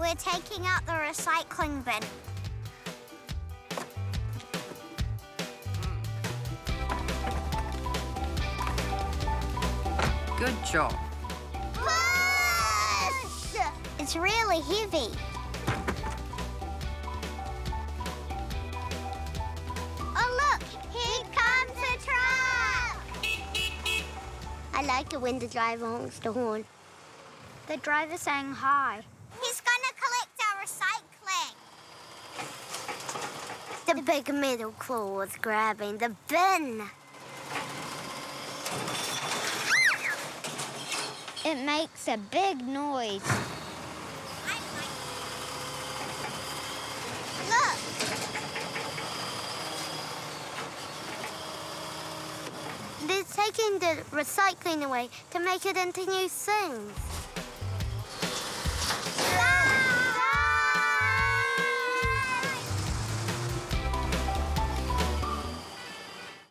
We're taking out the recycling bin. Good job. Push! It's really heavy. Oh, look! Here comes the truck! I like it when the driver honks the horn. The driver's saying hi. He's gonna collect our recycling. The big middle claw was grabbing the bin. It makes a big noise. Look! They're taking the recycling away to make it into new things.